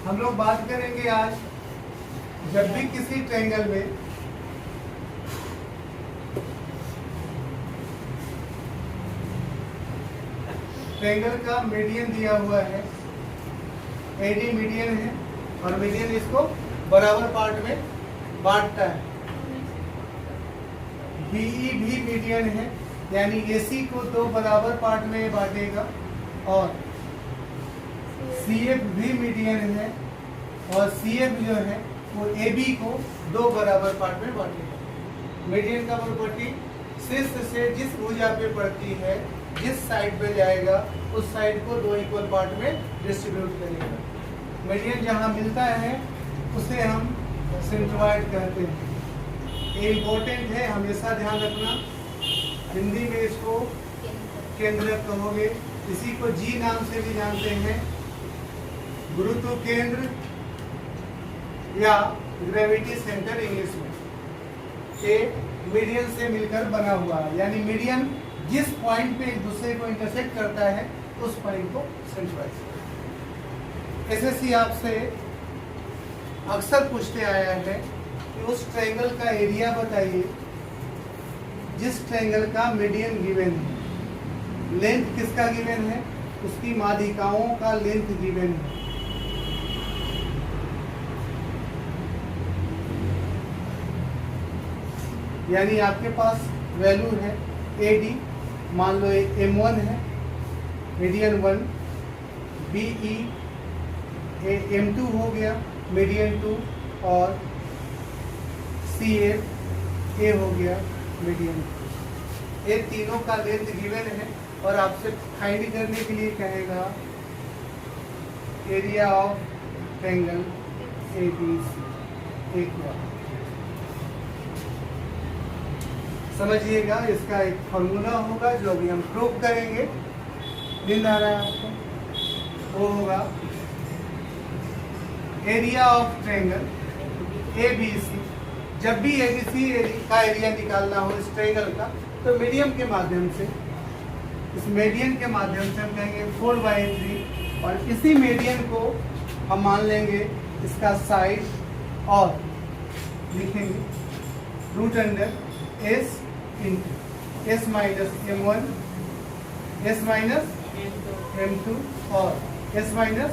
हम लोग बात करेंगे आज, जब भी किसी ट्रायंगल में ट्रायंगल का मीडियन दिया हुआ है, एडी मीडियन है और मीडियन इसको बराबर पार्ट में बांटता है। बीई भी मीडियन है, यानी एसी को दो बराबर पार्ट में बांटेगा और सीएफ भी मीडियन है और सीएफ जो है वो एबी को दो बराबर पार्ट में बांटेगा। मीडियन का प्रॉपर्टी शीर्ष से जिस भुजा पे पड़ती है, जिस साइड पे जाएगा उस साइड को दो इक्वल पार्ट में डिस्ट्रीब्यूट करेगा। मीडियन जहाँ मिलता है उसे हम सेंट्रॉइड कहते हैं। ये इम्पोर्टेंट है, हमेशा ध्यान रखना। हिंदी में इसको केंद्रक कहोगे, इसी को जी नाम से भी जानते हैं, गुरुत्व केंद्र या ग्रेविटी सेंटर इंग्लिश में। ये मीडियन से मिलकर बना हुआ है, यानी मीडियन जिस पॉइंट पे एक दूसरे को इंटरसेक्ट करता है उस पॉइंट को सेंट्रॉइड। एसएससी आपसे अक्सर पूछते आया है कि उस ट्रायंगल का एरिया बताइए जिस ट्रायंगल का मीडियन गिवन है। लेंथ किसका गिवन है? उसकी माध्यिकाओं का लेंथ गिवन है। यानी आपके पास वैल्यू है एडी, मान लो M1 है, मीडियन 1, BE M2 हो गया, मीडियन 2 और CF A हो गया, मीडियन 2। ये तीनों का लेंथ गिवन है और आपसे फाइंड करने के लिए कहेगा area of triangle ABC equal. समझिएगा, इसका एक फॉर्मूला होगा जो अभी हम प्रूव करेंगे। नींद आ रहा है आपको? वो होगा एरिया ऑफ ट्रायंगल ABC। जब भी ABC का एरिया निकालना हो इस ट्रायंगल का, तो मीडियम के माध्यम से, इस मीडियन के माध्यम से हम कहेंगे 4/3 और इसी मीडियन को हम मान लेंगे इसका साइड और लिखेंगे root under S into S minus M1, S minus M2 और S माइनस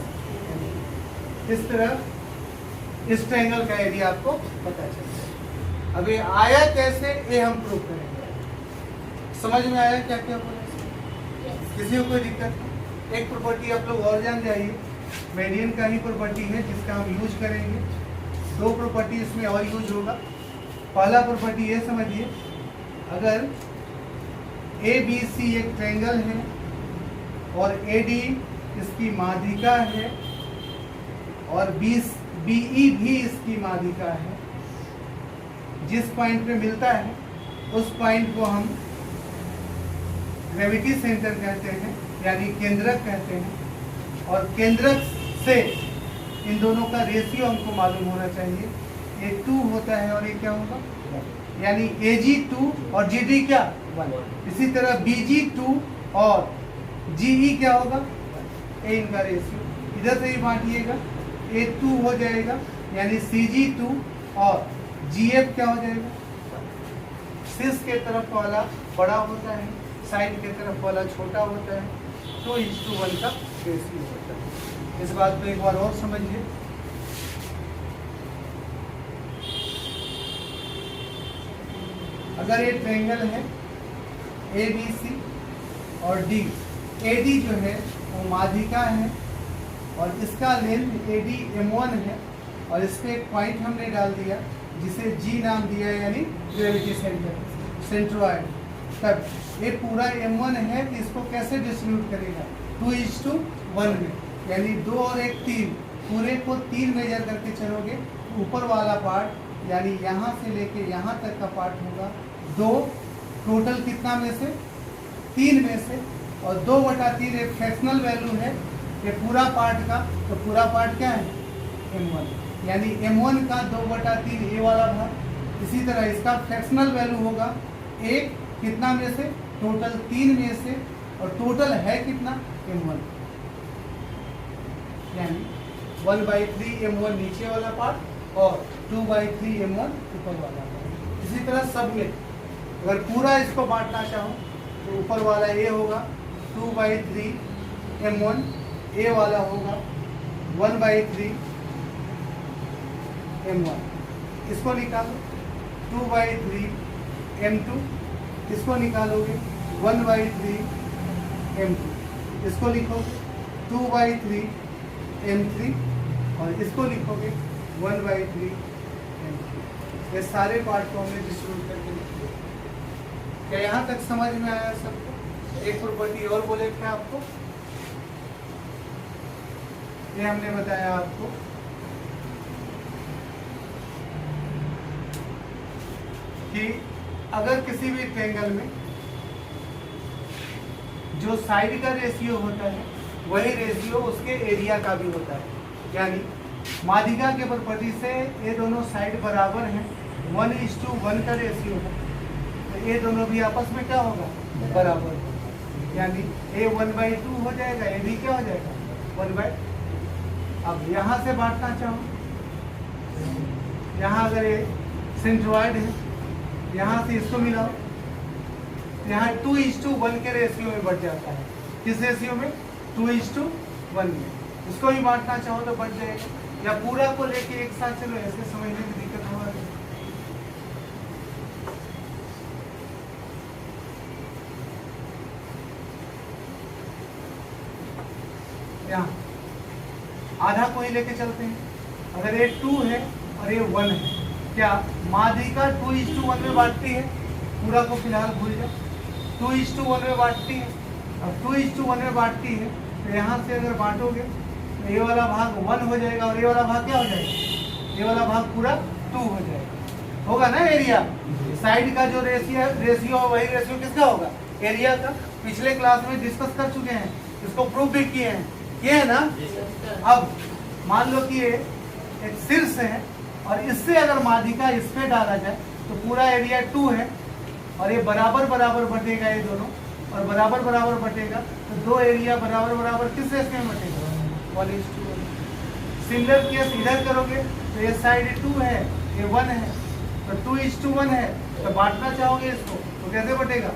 M2। इस तरह इस ट्रायंगल का एरिया आपको पता चलेगा। अब ये आया कैसे, ये हम प्रूव करेंगे। समझ में आया क्या क्या बोला? किसी को कोई दिक्कत? एक प्रॉपर्टी आप लोग और जान जाइए, मीडियन का ही प्रॉपर्टी है जिसका हम यूज करेंगे। दो प्रॉपर्टी इसमें और यूज होगा। पहला प्रॉपर्टी ये समझिए, अगर ABC एक ट्रायंगल है और AD इसकी माध्यिका है और BE भी इसकी माध्यिका है, जिस पॉइंट पे मिलता है उस पॉइंट को हम ग्रेविटी सेंटर कहते हैं, यानी केंद्रक कहते हैं। और केंद्रक से इन दोनों का रेशियो हमको मालूम होना चाहिए। ये 2 होता है और ये क्या होगा, यानी AG2 और GD क्या 1। इसी तरह BG2 और GE क्या होगा, ये इनका रेशियो। इधर से ही बांटिएगा, A2 हो जाएगा, यानी CG2 और GF क्या हो जाएगा, शीर्ष के तरफ वाला बड़ा होता है, साइड के तरफ वाला छोटा होता है, तो 2:1 का रेशियो होता है। इस बात को एक बार और समझिए। अगर ये ट्रायंगल है ABC और D, AD जो है वो माध्यिका है और इसका लेंथ AD M1 है और इस पे एक पॉइंट हमने डाल दिया जिसे G नाम दिया, यानी ग्रेविटी सेंटर, सेंट्रॉइड। तब ये पूरा M1 है तो इसको कैसे डिस्ट्रीब्यूट करेगा, 2:1 में, यानी 2 और 1 3, पूरे को 3 मेजर करके चलोगे। ऊपर वाला पार्ट यानी यहाँ से लेके यहाँ तक का पार्ट होगा 2, टोटल कितना में से 3 में से, और 2/3 एक फ्रैक्शनल वैल्यू है ये पूरा पार्ट का, तो पूरा पार्ट क्या है M1, यानी M1 का 2/3 ये वाला भाग। इसी तरह इसका फ्रैक्शनल वैल्यू होगा 1 कितना में से, टोटल 3 में से, और टोटल है कितना M1, यानी 1/3 m1 नीचे वाला पार्ट और 2/3 m1 ऊपर वाला पार्ट। इसी तरह सब में अगर पूरा इसको बांटना चाहो तो ऊपर वाला ए होगा 2/3 m1, ए वाला होगा 1/3 m1। इसको निकालो 2/3 m2, इसको निकालोगे 1/3 m2, इसको लिखोगे 2/3 m3 और इसको लिखोगे 1/3 m3। ये सारे पार्ट को हमने डिस्ट्रीब्यूट करके लिख दिया। क्या यहाँ तक समझ में आया सबको? एक प्रॉपर्टी और बोले क्या आपको, ये हमने बताया आपको कि अगर किसी भी ट्रायंगल में जो साइड का रेशियो होता है वही रेशियो उसके एरिया का भी होता है। यानी माध्यिका के प्रॉपर्टी से ये दोनों साइड बराबर हैं, 1:1 का रेशियो है, तो ये दोनों भी आपस में क्या होगा, बराबर होगा। यानी a 1/2 हो जाएगा, ये भी क्या हो जाएगा 1/2। अब यहाँ से बांटना चाहो, यहाँ अगर ये सेंट्रॉइड है, यहाँ से इसको मिलाओ, यहाँ 2:1 के रेशियो में बढ़ जाता है। किस रेशियो में? 2:1 में। इसको भी बांटना चाहो तो बढ़ जाएगा, या पूरा को लेके एक साथ चलो, ऐसे समझने में दिक्कत होगा। यहाँ आधा को ही लेके चलते हैं। अगर ये 2 है और ये 1 है, क्या माध्यिका 2:1 में बांटती है? पूरा को फिलहाल भूल जाओ, 2:1 में बांटती है। अब 2:1 में बांटती है तो यहाँ से अगर बांटोगे तो ये वाला भाग 1 हो जाएगा और ये वाला भाग क्या हो जाएगा, ये वाला भाग पूरा 2 हो जाएगा। होगा ना एरिया? साइड का जो रेशियो है वही रेशियो किसका होगा, एरिया का। पिछले क्लास में डिस्कस कर चुके हैं, इसको प्रूव भी किए हैं, ये है ना। अब मान लो कि ये एक शीर्ष है और इससे अगर माध्यिका इस पे डाला जाए तो पूरा एरिया 2 है और ये बराबर बराबर बटेगा, ये दोनों और बराबर बराबर बटेगा, तो दो एरिया बराबर बराबर किस रेशियो में बटेगा, 1:1। सिमिलर केस इधर करोगे तो ये साइड 2 है, ये 1 है, तो 2:1 है, तो बांटना चाहोगे इसको तो कैसे बटेगा,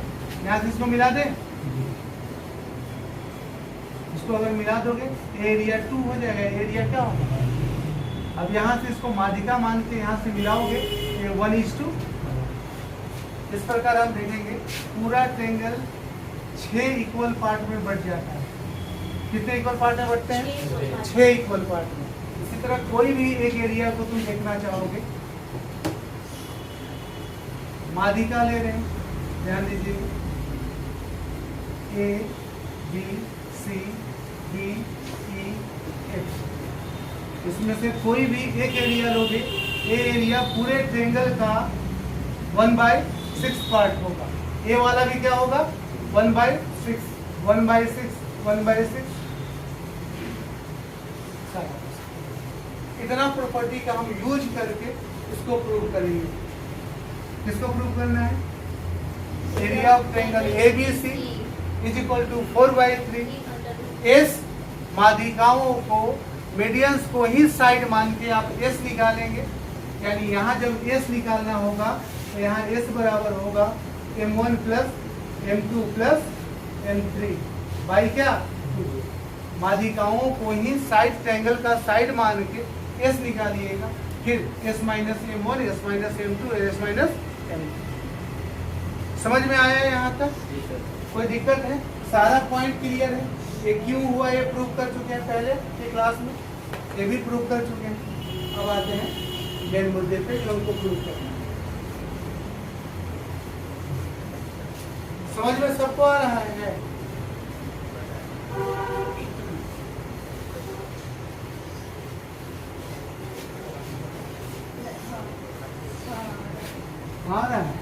यहाँ से इसको मिला दें, इसको अगर मिला दोगे एरिया 2 हो जाएगा, एरिया क्या होगा। अब यहाँ से इसको माध्यिका मान के यहाँ से मिलाओगे ये 1:2। इस प्रकार हम देखेंगे पूरा ट्रायंगल 6 इक्वल पार्ट में बढ़ जाता है। कितने इक्वल पार्ट में बढ़ते हैं, 6 इक्वल पार्ट में। इसी तरह कोई भी एक एरिया को तुम देखना चाहोगे, माध्यिका ले रहे हैं, ध्यान दीजिए A B C D E F, इसमें से कोई भी एक एरिया लोगे, ये एरिया पूरे ट्रायंगल का 1/6 पार्ट होगा। ए वाला भी क्या होगा 1/6, 1/6, 1/6। इतना प्रॉपर्टी का हम यूज करके इसको प्रूव करेंगे। किसको प्रूव करना है, area of triangle ABC is equal to 4/3। एस माध्यिकाओं को, मीडियंस को ही साइड मान के आप एस निकालेंगे, यानी यहाँ जब एस निकालना होगा तो यहाँ एस बराबर होगा m1 plus m2 plus m3 by क्या, माध्यिकाओं को ही साइड ट्रायंगल का साइड मान के एस निकालिएगा, फिर s minus m1, s minus m2, s minus m3। समझ में आया यहाँ तक? कोई दिक्कत है? सारा पॉइंट क्लियर है? ये क्यों हुआ ये प्रूव कर चुके हैं पहले के क्लास में, ये भी प्रूव कर चुके हैं। अब आते हैं मेन मुद्दे पे जो उनको प्रूव करना है। समझ में सबको आ रहा है? आ रहा है?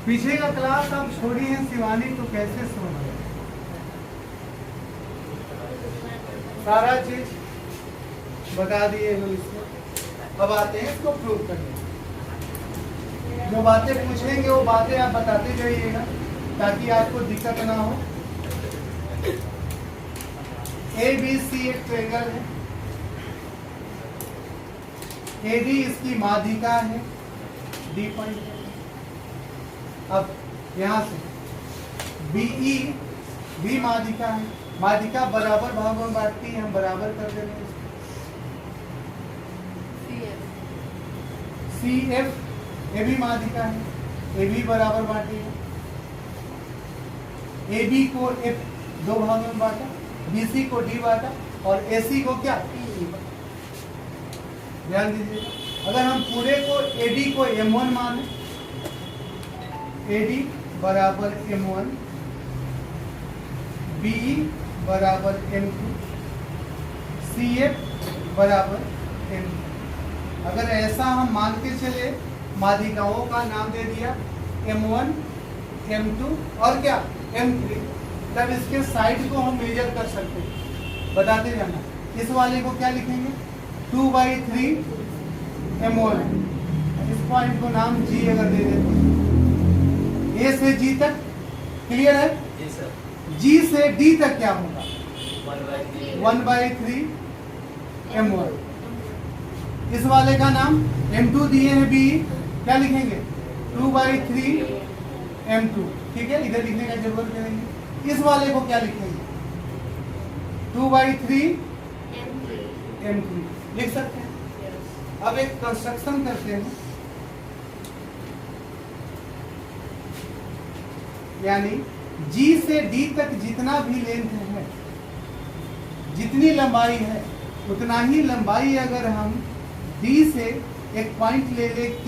पीछे का क्लास आप छोड़ी है शिवानी, तो कैसे समझ गए? सारा चीज बता दिए हम इसमें। अब आते हैं इसको प्रूव करने। जो बातें पूछेंगे वो बातें आप बताते जाइएगा, ताकि आपको दिक्कत ना हो। ABC एक ट्रायंगल है, AD इसकी माध्यिका है, D पॉइंट है। अब यहाँ से BE भी माध्यिका है, माध्यिका बराबर भागों में बांटती है, हम बराबर कर देते हैं। CF ये भी माध्यिका है, AB बराबर बांटी है। AB को F दो भागों में बांटा, BC को D बांटा और AC को क्या E। ध्यान दीजिएगा, अगर हम पूरे को AD को M1 माने, AD बराबर M1, BE बराबर M2, CF बराबर M2। अगर ऐसा हम मान के चले, माध्यिकाओं का नाम दे दिया M1, M2 और क्या M3, तब इसके साइड को हम मेजर कर सकते हैं, बताते जाना। इस वाले को क्या लिखेंगे, 2/3 M1, इस पॉइंट को नाम G अगर दे देते हैं, A से G तक क्लियर है। G से D तक क्या होगा, 1/3 M1। इस वाले का नाम M2 दिए हैं B, क्या लिखेंगे 2/3 M2, ठीक है, इधर लिखने का जरूरत नहीं। इस वाले को क्या लिखेंगे 2/3 M3 लिख सकते हैं। अब एक कंस्ट्रक्शन करते हैं, यानी G से D तक जितना भी लेंथ है, जितनी लंबाई है, उतना ही लंबाई अगर हम D से एक पॉइंट ले ले K,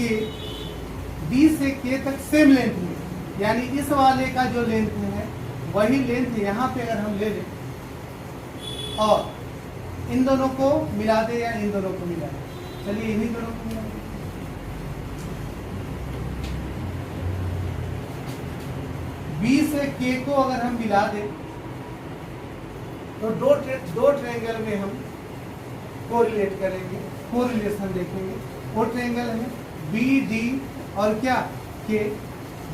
D से K तक सेम लेंथ है, यानी इस वाले का जो लेंथ है वही लेंथ यहाँ पे अगर हम ले लें और इन दोनों को मिला दे या इन दोनों को मिला दे, चलिए इन्हीं दोनों को मिला दे। B से K को अगर हम मिला दें तो दो ट्रायंगल में हम कोरिलेट करेंगे, कोरिलेशन देखेंगे। वो ट्रायंगल है BD और क्या K,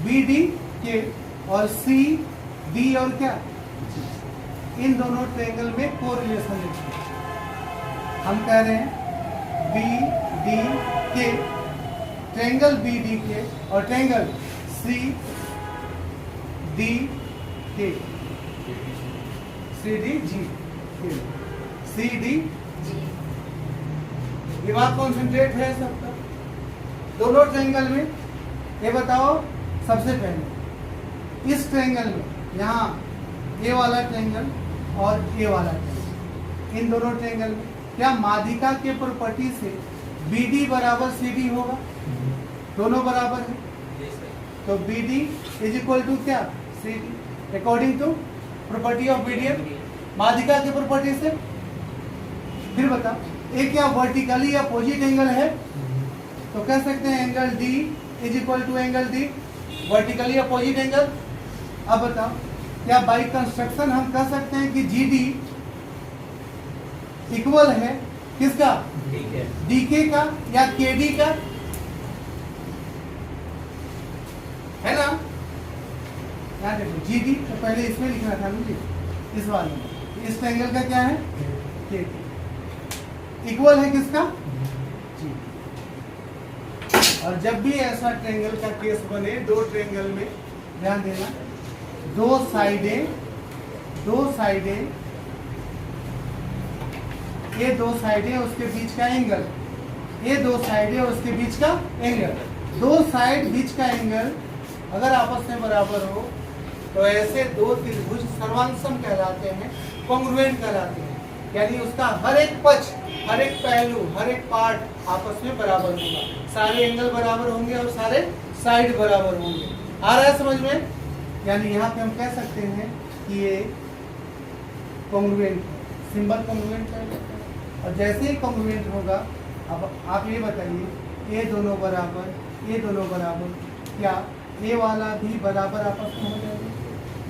BD K और CD और क्या, इन दोनों ट्रायंगल में कोरिलेशन देखेंगे। हम कह रहे हैं BD K, triangle BD K और triangle CD K, CDG, CDG, ये बात कॉन्सेंट्रेट है सबका। दोनों ट्रायंगल में ये बताओ, सबसे पहले इस ट्रायंगल में यहाँ ए वाला ट्रायंगल और ए वाला ट्रायंगल, इन दोनों ट्रायंगल में क्या माध्यिका के प्रॉपर्टी से BD बराबर CD होगा, दोनों बराबर है, तो BD इज इक्वल टू क्या CD, according to property of BDM, माध्यिका की प्रॉपर्टी से। फिर बताओ ये क्या वर्टिकली अपोजिट एंगल है, तो कह सकते हैं angle D is equal to angle D, vertically opposite angle. अब बताओ क्या बाई कंस्ट्रक्शन हम कह सकते हैं कि GD इक्वल है किसका, DK का या KD का, है ना। यहाँ देखो GD तो पहले इसमें लिखना था मुझे, इस वाले में, इस ट्रायंगल का क्या है KD, इक्वल है किसका G। और जब भी ऐसा ट्रायंगल का केस बने, दो ट्रायंगल में ध्यान देना, दो साइडें, ये दो साइडें उसके बीच का एंगल, ये दो साइडें उसके बीच का एंगल, दो साइड बीच का एंगल अगर आपस में बराबर हो तो ऐसे दो त्रिभुज सर्वांगसम कहलाते हैं, कॉन्ग्रुएंट कहलाते हैं, यानी उसका हर एक पक्ष, हर एक पहलू, हर एक पार्ट आपस में बराबर होगा, सारे एंगल बराबर होंगे और सारे साइड बराबर होंगे। आ रहा है समझ में, यानी यहाँ पे हम कह सकते हैं कि ये कॉन्ग्रुएंट, सिंबल कॉन्ग्रुएंट है। और जैसे ही कॉन्ग्रुएंट होगा, अब आप ये बताइए ये दोनों बराबर, ये दोनों बराबर, क्या ये वाला भी बराबर आपस में हो जाएगा,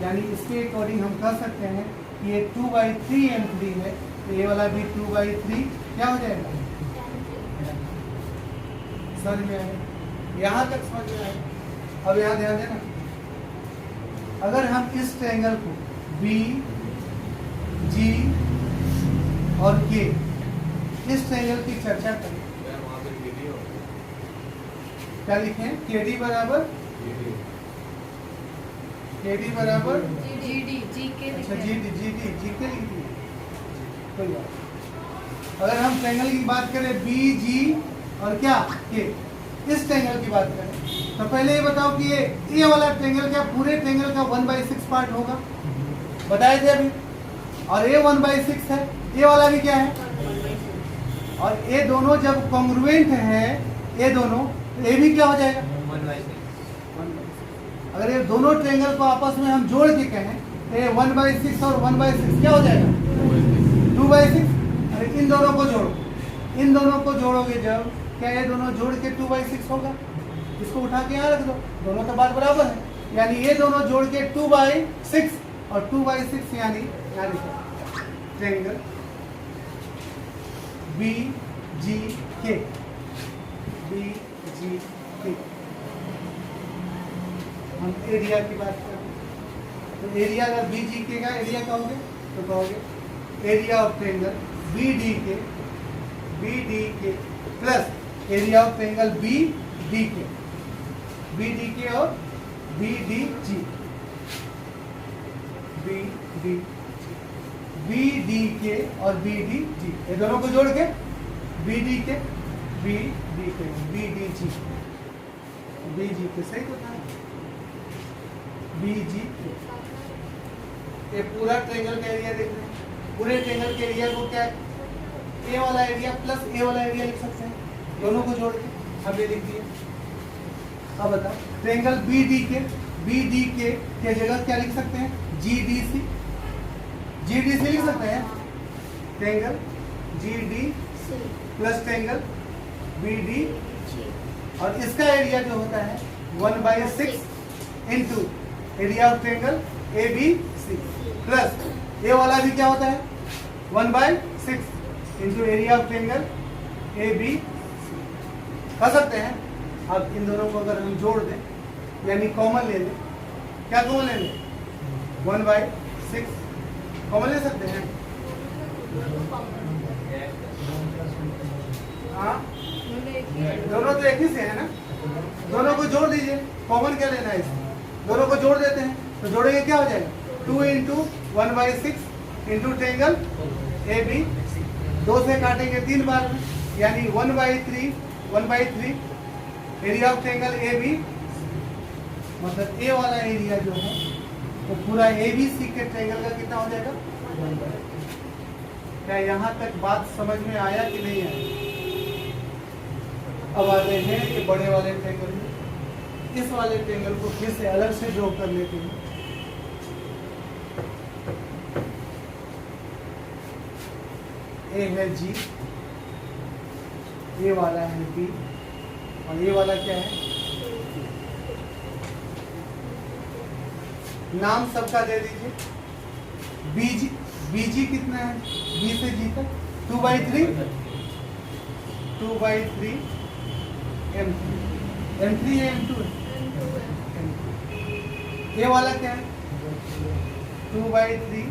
यानी इसके अकॉर्डिंग हम कह सकते हैं कि ये 2/3 M3 है, तो ये वाला भी 2/3 क्या हो जाएगा, समझ में आए, यहाँ तक समझ में आए। अब यहाँ ध्यान देना, अगर हम इस ट्रायंगल को बी जी और के इस ट्रायंगल की चर्चा करें, क्या लिखें? के डी बराबर जी के अच्छा जी के लिख दिए, कोई बात। अगर हम ट्रायंगल की बात करें बी जी और क्या के, इस ट्रायंगल की बात करें तो पहले ये बताओ कि ये वाला ट्रायंगल क्या पूरे ट्रायंगल का 1/6 पार्ट होगा? बताए थे अभी। और ये 1/6 है, ये वाला भी क्या है? और ये दोनों जब कॉन्ग्रुएंट है, ये दोनों, ये भी क्या हो जाएगा? 1/6। अगर ये दोनों ट्रायंगल को आपस में हम जोड़ के कहें तो ये 1/6 और 1/6 क्या हो जाएगा? 2/6। अरे इन दोनों को जोड़ो, इन दोनों को जोड़ोगे जब, क्या ये दोनों जोड़ के 2/6 होगा? इसको उठा के यहाँ रख दो, दोनों तो बात बराबर है। यानी ये दोनों जोड़ के 2/6 और 2/6 यानी यहाँ लिखो ट्रायंगल बी जी के, बी जी के। हम एरिया की बात करें तो एरिया अगर बी जी के का एरिया कहोगे तो कहोगे area of triangle B D K plus area of triangle B D K और B D G, B D K और बी डी जी, ये दोनों को जोड़ के बी डी के बी डी जी सही तो था। बी जी के ये पूरा ट्रायंगल का एरिया देख रहे हैं, पूरे ट्रायंगल के एरिया को क्या ए वाला एरिया प्लस ए वाला एरिया लिख सकते हैं, दोनों को जोड़ के हम ये लिख दिए। अब बताओ ट्रायंगल बी डी के जगह क्या लिख सकते हैं? जी डी सी लिख सकते हैं। Triangle G D plus triangle B D, और इसका एरिया जो होता है 1/6 into area of triangle A B C, plus A वाला भी क्या होता है 1/6 into area of triangle A B C. कर सकते हैं। अब इन दोनों को अगर हम जोड़ दें यानी कॉमन ले लें, क्या कॉमन ले लें? 1/6 कॉमन ले सकते हैं। हाँ दोनों तो एक ही से है ना, दोनों को जोड़ दीजिए, कॉमन क्या लेना है इसमें? दोनों को जोड़ देते हैं तो जोड़ेंगे क्या हो जाएगा? 2 into 1/6 into triangle A B, 2 से काटेंगे 3 बार में, यानी 1/3 area of triangle A B, मतलब ए वाला एरिया जो है वो पूरा ए बी सी के ट्रायंगल का कितना हो जाएगा? 1/3। क्या यहाँ तक बात समझ में आया कि नहीं आया? अब आते हैं ये बड़े वाले ट्रायंगल में। इस वाले ट्रायंगल को फिर से अलग से ड्रॉ कर लेते हैं। ए है जी, ये वाला है बी, और ये वाला क्या है? नाम सबका दे दीजिए। बीजी कितना है? बी से जी तक 2/3 M3 है M2 है? ये वाला क्या है? 2/3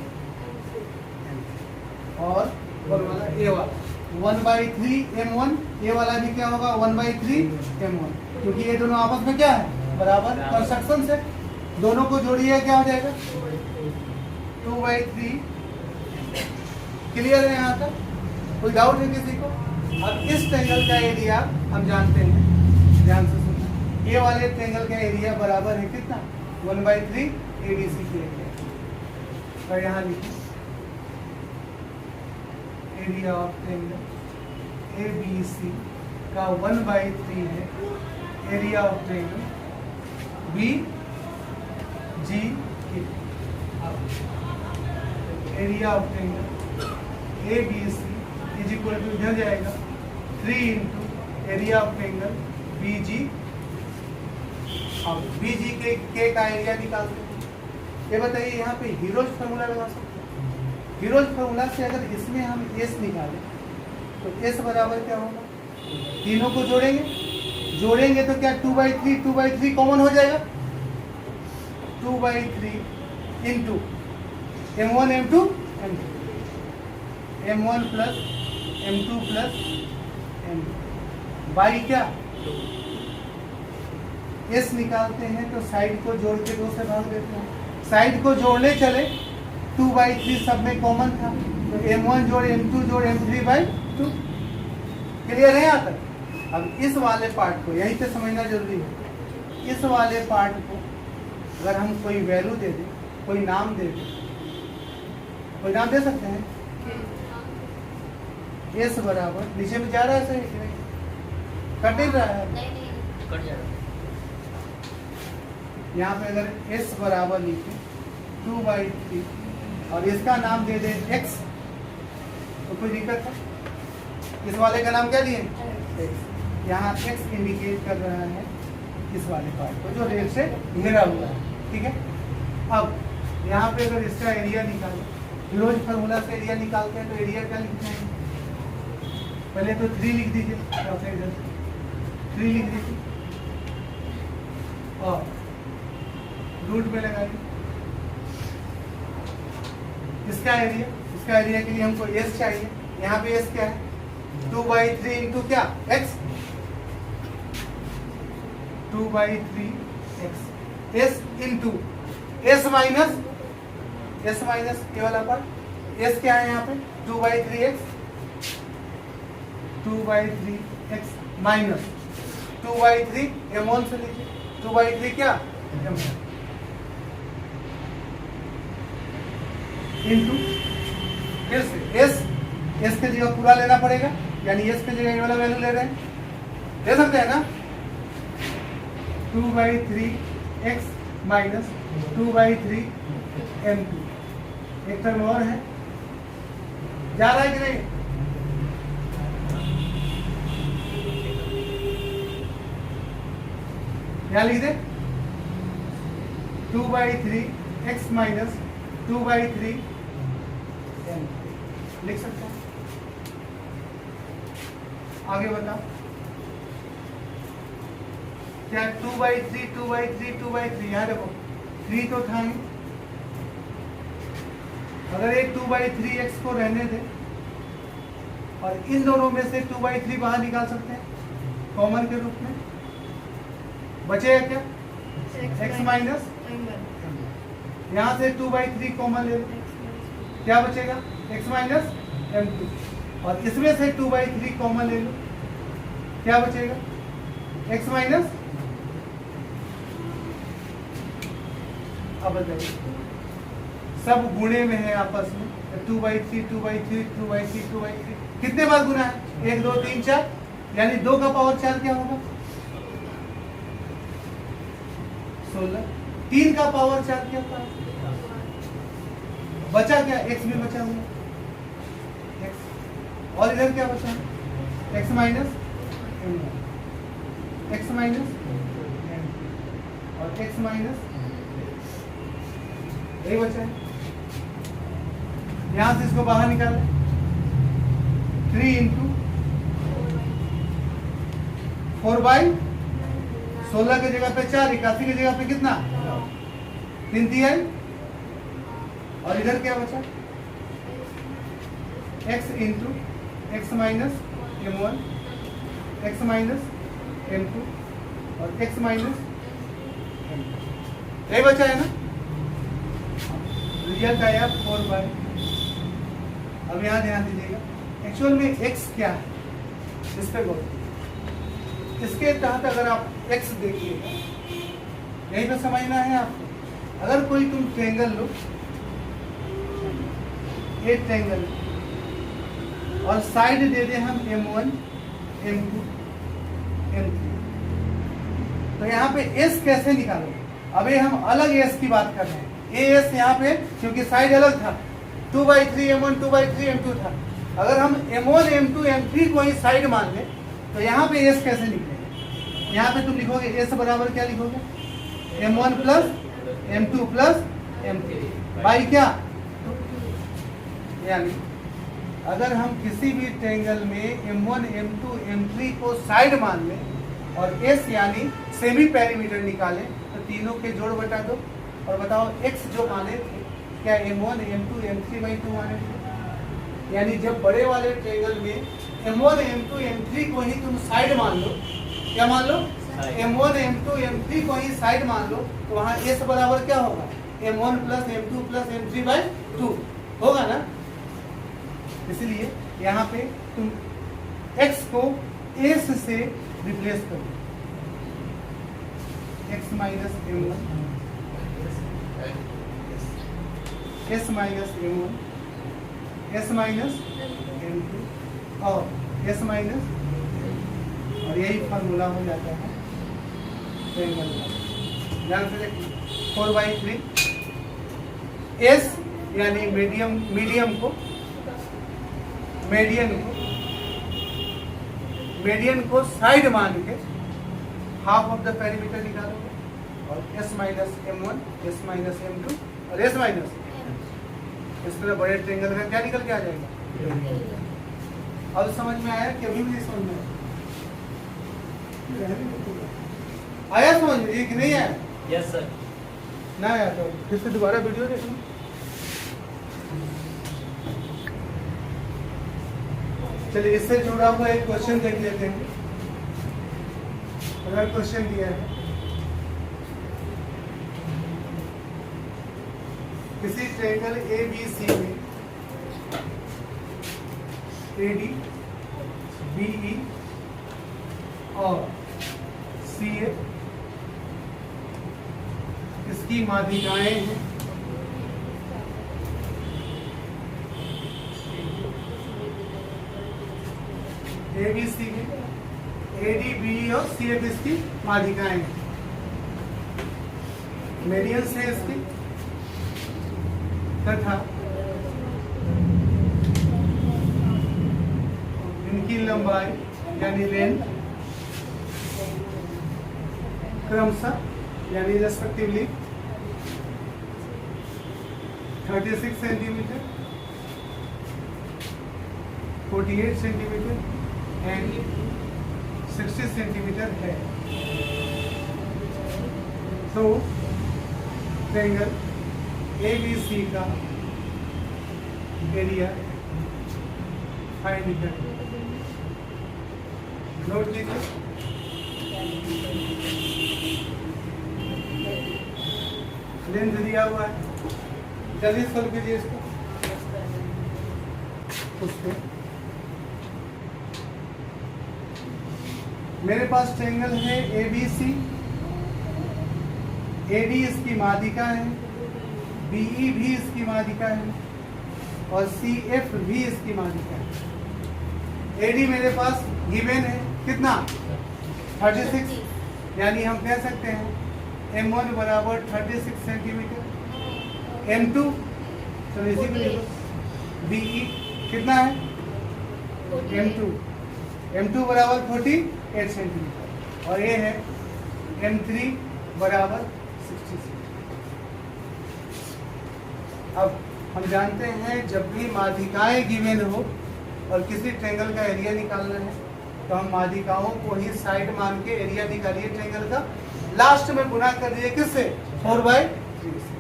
और वाला ए वाला 1/3 M1, ये वाला भी क्या होगा? 1/3 M1, क्योंकि ये दोनों आपस में क्या है? बराबर कंस्ट्रक्शन से दोनों को जोड़िए क्या हो जाएगा? 2/3। क्लियर है यहाँ तक? कोई डाउट है किसी को? अब इस ट्रायंगल का एरिया हम जानते हैं, ध्यान से सुनना। ये वाले ट्रायंगल का एरिया बराबर है कितना? 1/3 ABC के एरिया। और यहाँ लिखिए एरिया ऑफ ट्रायंगल ABC का 1/3 है area of triangle BGK। Area of triangle ABC is equal to इधर जाएगा 3 into area of triangle BG। अब BG का एरिया निकालते हैं। ये बताइए यहाँ पे हीरोज फार्मूला लगा सकते हैं। हीरोज फार्मूला से अगर इसमें हम S निकालें तो S बराबर क्या होगा? तीनों को जोड़ेंगे तो क्या 2/3 कॉमन हो जाएगा? 2/3 into M1 M2 M2 M1 plus M2 plus M2 by क्या S निकालते हैं तो साइड को जोड़ के 2 से भाग देते हैं। साइड को जोड़ने चले 2/3 सब में कॉमन था तो M1 जोड़ M2 जोड़ M3/2 क्लियर है यहाँ तक। अब इस वाले पार्ट को यहीं पे समझना जरूरी है। इस वाले पार्ट को अगर हम कोई वैल्यू दे दें, कोई नाम दे दें, कोई नाम दे सकते हैं। S बराबर नीचे में जा रहा है सही कट नहीं रहा है कट जा रहा है। यहाँ पे अगर S बराबर लिखे 2/3 और इसका नाम दे दे X तो कोई दिक्कत है। इस वाले का नाम क्या दिए X। यहाँ X इंडिकेट कर रहा है इस वाले पार्ट को जो रेल से घिरा हुआ है। ठीक है। अब यहाँ पे अगर इसका एरिया निकाले रोज फार्मूला से एरिया निकालते हैं तो एरिया क्या लिखते हैं पहले तो 3 लिख दीजिए 3 लिख दीजिए और रूट में लगाइए इसका एरिया के लिए हमको S चाहिए। यहाँ पे S क्या है 2/3 इंटू क्या X 2/3 S into S minus ये वाला पर S क्या है यहाँ पे 2/3x 2/3x माइनस 2/3 M1 से लीजिए 2/3 क्या M1 इंटू फिर से S के जगह पूरा लेना पड़ेगा यानी S के जगह ये वाला वैल्यू ले रहे हैं ले सकते हैं ना 2/3x माइनस 2/3 M2 एक टर्म और है जा रहा है कि नहीं यहाँ लिख दे 2/3x माइनस 2/3 लिख सकते हैं। आगे बताओ क्या 2/3 यहाँ देखो 3 तो था ही अगर एक 2/3x को रहने दे और इन दोनों में से 2/3 बाहर निकाल सकते हैं कॉमन के रूप में बचेगा क्या x माइनस यहाँ से 2/3 कॉमन ले लो क्या बचेगा x माइनस M2 और इसमें से 2/3 कॉमन ले लो क्या बचेगा x माइनस अब बताइए सब गुणे में है आपस में 2/3 कितने बार गुना है 1 2 3 4 यानी 2 का पावर 4 क्या होगा 16 3 का पावर 4 क्या होता है बचा क्या x भी बचा हुआ x और इधर क्या बचा है x माइनस x माइनस और x माइनस यही बचा है यहां से इसको बाहर निकालें 3 इंटू 4/16 की जगह पे 4 81 की जगह पे कितना 3 तिहाई और इधर क्या बचा x into x minus M1 x minus M2 और x माइनस यही बचा है ना रिजल्ट आया 4/। अब यहाँ ध्यान दीजिएगा एक्चुअल में x क्या है इस पे गौर इसके तहत अगर आप x देखिएगा यही पे समझना है आपको। अगर कोई तुम ट्रायंगल लो एक ट्रायंगल और साइड दे दे हम M1 M2 M3 तो यहाँ पे S कैसे निकालोगे अभी हम अलग S की बात कर रहे हैं AS यहाँ पे क्योंकि साइड अलग था 2/3 M1 2/3 M2 था अगर हम M1 M2 M3 को ही साइड मान ले तो यहाँ पे S कैसे निकलेगा यहाँ पे तुम लिखोगे S बराबर क्या लिखोगे M1 plus M2 plus M3 by क्या यानी अगर हम किसी भी ट्रायंगल में M1 M2 M3 को साइड मान लें और S यानी सेमी पेरीमीटर निकालें तो तीनों के जोड़ बटा दो और बताओ x जो माने थे क्या m1 m2 m3/2 माने थे? यानी जब बड़े वाले ट्रायंगल में m1 m2 m3 को ही तुम साइड मान लो, क्या मान लो? m1 m2 m3 को ही साइड मान लो, तो वहाँ s बराबर क्या होगा? m1 plus m2 plus m3/2 होगा ना। इसलिए यहाँ पे तुम x को s से रिप्लेस कर दो, x minus m1 s minus m1 s minus m2 और s माइनस, और यही फार्मूला हो जाता है ट्रायंगल का। ध्यान से देखिए 4/3 s यानी मीडियन को साइड मान के हाफ ऑफ द पेरीमीटर निकालोगे, और s minus m1 s minus m2 और s माइनस, इस तरह बड़े ट्रायंगल का क्या निकल के आ जाएगा? अब समझ में आया कि अभी भी नहीं समझ में आया? समझ में कि नहीं आया? Yes sir. ना आया तो फिर से दोबारा वीडियो देखो। चलिए इससे जुड़ा हुआ एक क्वेश्चन देख लेते हैं। अगर क्वेश्चन दिया है किसी ट्रायंगल ABC में AD BE और CA इसकी माध्यिकाएं हैं, ABC में AD BE और CF इसकी माध्यिकाएं हैं, मेडियंस है इसकी, तथा इनकी लंबाई यानी लेंथ क्रमशः यानी respectively 36 centimetre, 48 centimetre and 60 centimetre है। तो ट्रायंगल ABC का एरिया फाइंड करें। नोट कीजिए, लेंथ दिया हुआ है, जल्दी सॉल्व कीजिए इसको। उसके मेरे पास ट्रायंगल है ABC, AD इसकी माध्यिका है, BE भी इसकी माध्यिका है और CF भी इसकी माध्यिका है। AD मेरे पास गिवन है कितना? 36, यानी हम कह सकते हैं M1 बराबर 36 सेंटीमीटर, M2 चलो इसी को लिखो, BE कितना है? M2 बराबर 48 सेंटीमीटर और ये है M3 बराबर 60 सेंटीमीटर। अब हम जानते हैं जब भी माध्यिकाएं गिवन हो और किसी ट्रायंगल का एरिया निकालना है तो हम माध्यिकाओं को ही साइड मान के एरिया निकालिए ट्रायंगल का, लास्ट में गुना कर दिए किससे? 4/3 से।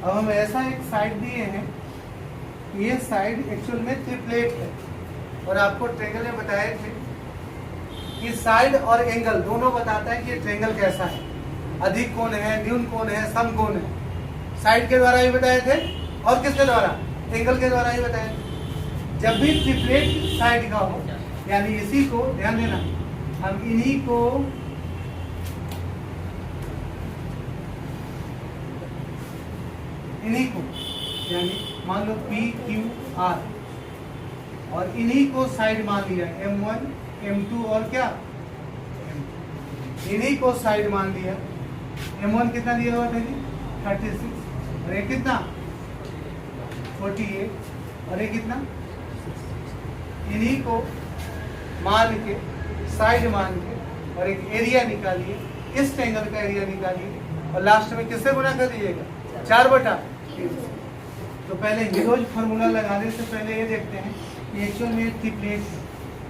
अब हम ऐसा एक साइड दिए हैं, ये साइड एक्चुअल में ट्रिपलेट है और आपको ट्रायंगल में बताए थे कि साइड और एंगल दोनों बताता है कि ट्रायंगल कैसा है, अधिक कोण है, न्यून कोण है, सम कोण है। साइड के द्वारा ही बताए थे और किसके द्वारा? एंगल के द्वारा ही बताए थे। जब भी ट्रिपलेट साइड का हो, यानी इसी को ध्यान देना, हम इन्हीं को यानी मान लो PQR और इन्हीं को साइड मान लिया M1 M2 और क्या इन्हीं को साइड मान लिया। M1 कितना दिया हुआ था जी? 36 और ये कितना? 48 और ये कितना? इन्हीं को मान के साइड मान के और एक एरिया निकालिए, इस ट्रायंगल का एरिया निकालिए और लास्ट में किससे गुना कर दीजिएगा? 4/3। तो पहले हीरोज फार्मूला लगाने से पहले ये देखते हैं कि एक्चुअल में ट्रिपलेट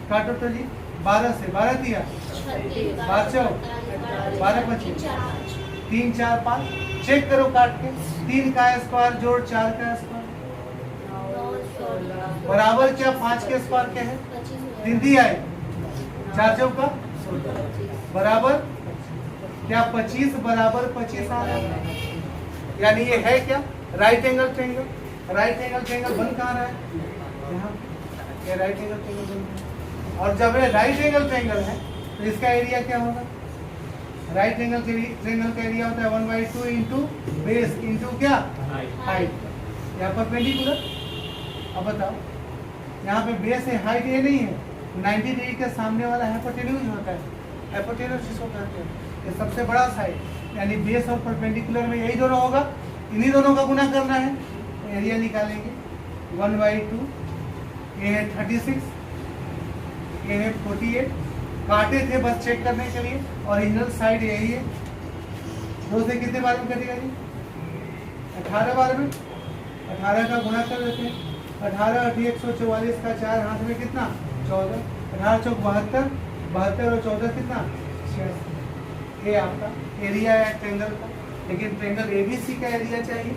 काटो तो जी 12 से 12 दिया, 5 4 12 25 3 4 5 चेक करो काट के, 3 का स्क्वायर जोड़ 4 का स्क्वायर बराबर क्या 5 के स्क्वायर क्या है 3 दिया है, 4 चौका बराबर क्या 25 बराबर 25 आ रहा है। यानी ये है क्या right angle triangle. Right angle triangle बन कहाँ रहा है यहाँ, ये राइट एंगल ट्रायंगल बन रहा है। और जब ये राइट एंगल ट्रायंगल है तो इसका एरिया क्या होगा, राइट एंगल ट्रायंगल का एरिया होता है 1/2 इंटू बेस इंटू क्या हाइट, यहाँ परपेंडिकुलर। अब बताओ यहाँ पे बेस है हाइट ये नहीं है, 90 डिग्री के सामने वाला हाइपोटेन्यूज होता है, हाइपोटेन्यूज इसको कहते हैं, ये सबसे बड़ा साइड। यानी बेस और परपेंडिकुलर में यही दोनों होगा, इन्हीं दोनों का गुना करना है, एरिया निकालेंगे 1/2, ये है 36, ये है 48, काटे थे बस चेक करने के लिए, ओरिजिनल साइड यही है। 2 से कितने बार में कटेगा जी 18 बार में, 18 का गुना कर देते हैं, 18 8 144 का 4 हाथ में कितना 14, 18 चौक 72, 72 और 14 कितना 86। ये आपका एरिया है ट्रायंगल का, लेकिन ट्रायंगल एबीसी का एरिया चाहिए।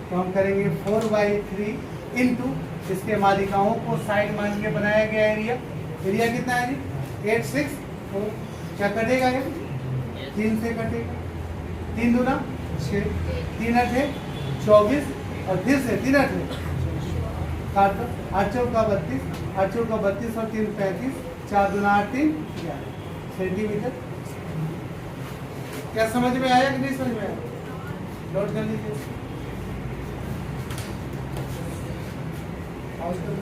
तो हम करेंगे 4/3 इंटू इसके मालिकाओं को साइड मान के बनाया गया एरिया। एरिया कितना है जी 864, क्या कटेगा ये 3 से कटेगा, 3 दूना 6, 3 8 24 और फिर से 3 8 काट दो, 8 चौका 32, 8 चौका 32 और 3 35, 4 दूना 8 3 11 सेंटीमीटर। क्या समझ में आया कि नहीं समझ में आया, नोट कर लीजिए। How's the